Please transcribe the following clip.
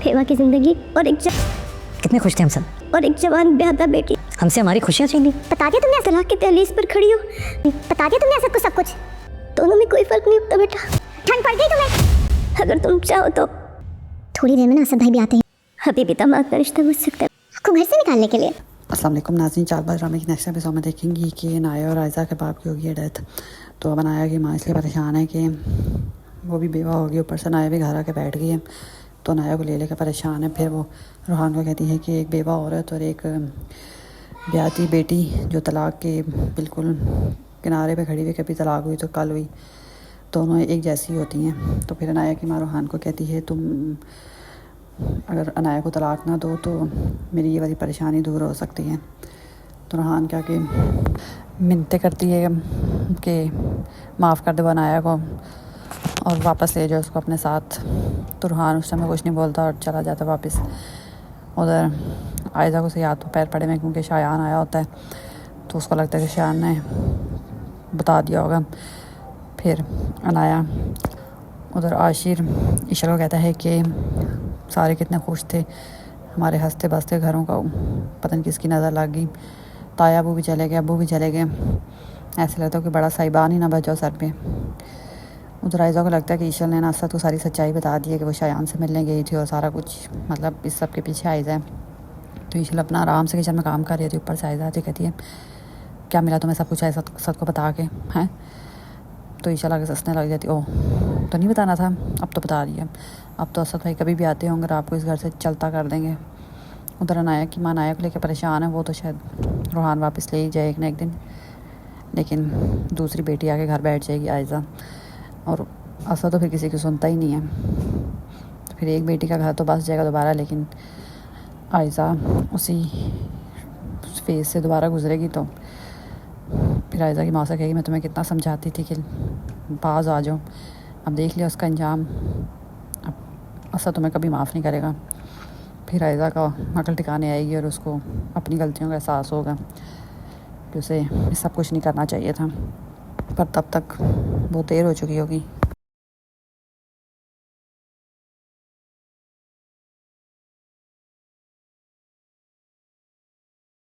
फेवा की जिंदगी और कितने खुश थे हम सब, और एक जवान ब्याहता बेटी। हमसे हमारी खुशियाँ छीन ली। बता दिया तुमने सलाह के दहलीज पर खड़ी हो। बता दिया तुमने सब कुछ। दोनों में कोई फर्क नहीं उठता बेटा। ठंड पड़ गई तुम्हें? अगर तुम चाहो तो थोड़ी देर में ना असद भाई भी आते हैं। अभी भी दामाद का रिश्ता पूछ सकते हैं आपको घर से निकालने के लिए। अस्सलाम वालेकुम नाज़रीन, चालबाज ड्रामे की नेक्स्ट एपिसोड में देखेंगी कि नाया और आयज़ा के बाप की होगी है डेथ। तो अब नाया की माँ इसलिए परेशान है कि वो भी बेवा होगी, ऊपर से नाया भी घर आके बैठ गई है। तो नाया को ले लेकर परेशान है। फिर वो रूहान को कहती है कि एक बेवा औरत और एक ब्याहती बेटी जो तलाक के बिल्कुल किनारे पे खड़ी हुई, कभी तलाक हुई तो कल हुई, दोनों एक जैसी होती हैं। तो फिर अनाया की माँ रूहान को कहती है तुम अगर अनाया को तलाक ना दो तो मेरी ये वाली परेशानी दूर हो सकती है। तो रूहान क्या कि मिन्नतें करती है कि माफ़ कर दो अनाया को और वापस ले जाओ उसको अपने साथ। तो रूहान उस समय कुछ नहीं बोलता और चला जाता वापस। उधर आयज़ा को से याद तो पैर पड़े में, क्योंकि शायान आया होता है तो उसको लगता है कि शायान ने बता दिया होगा। फिर अनाया उधर आशिर ईशा को कहता है कि सारे कितने खुश थे, हमारे हंसते बसते घरों का पता नहीं किसकी नज़र लग गई। ताया अबू भी चले गए, अबू भी चले गए, ऐसे लगता है कि बड़ा साहिबान ही ना बच जाओ सर पे। उधर आयज़ा को लगता है कि ईशा ने ना असद को सारी सच्चाई बता दी है कि वो शायान से मिलने गई थी और सारा कुछ मतलब इस सब के पीछे आयज़ा है। तो ईशा अपना आराम से किचन में काम कर रही थी, ऊपर से आयज़ा आती कहती है क्या मिला तुम्हें सब कुछ है सद को बता के हैं। तो ईशा लगे हंसने लग जाती, ओह तो नहीं बताना था, अब तो बता दिया। अब तो असद भाई कभी भी आते होंगे आपको इस घर से चलता कर देंगे। उधर अनाया की माँ नाया को लेकर परेशान है। वो तो शायद रूहान वापस ले ही जाए एक ना एक दिन, लेकिन दूसरी बेटी आके घर बैठ जाएगी आयज़ा, और असद तो फिर किसी की सुनता ही नहीं है। तो फिर एक बेटी का घर तो बस जाएगा दोबारा, लेकिन आयज़ा उसी फेज़ से दोबारा गुजरेगी। तो फिर आयज़ा की माँ से कहेगी मैं तुम्हें कितना समझाती थी कि बाज आ जाओ, अब देख लिया उसका अंजाम, अब असद तुम्हें कभी माफ़ नहीं करेगा। फिर आयज़ा का अकल ठिकाने आएगी और उसको अपनी गलतियों का एहसास होगा कि उसे सब कुछ नहीं करना चाहिए था, पर तब तक बहुत देर हो चुकी होगी।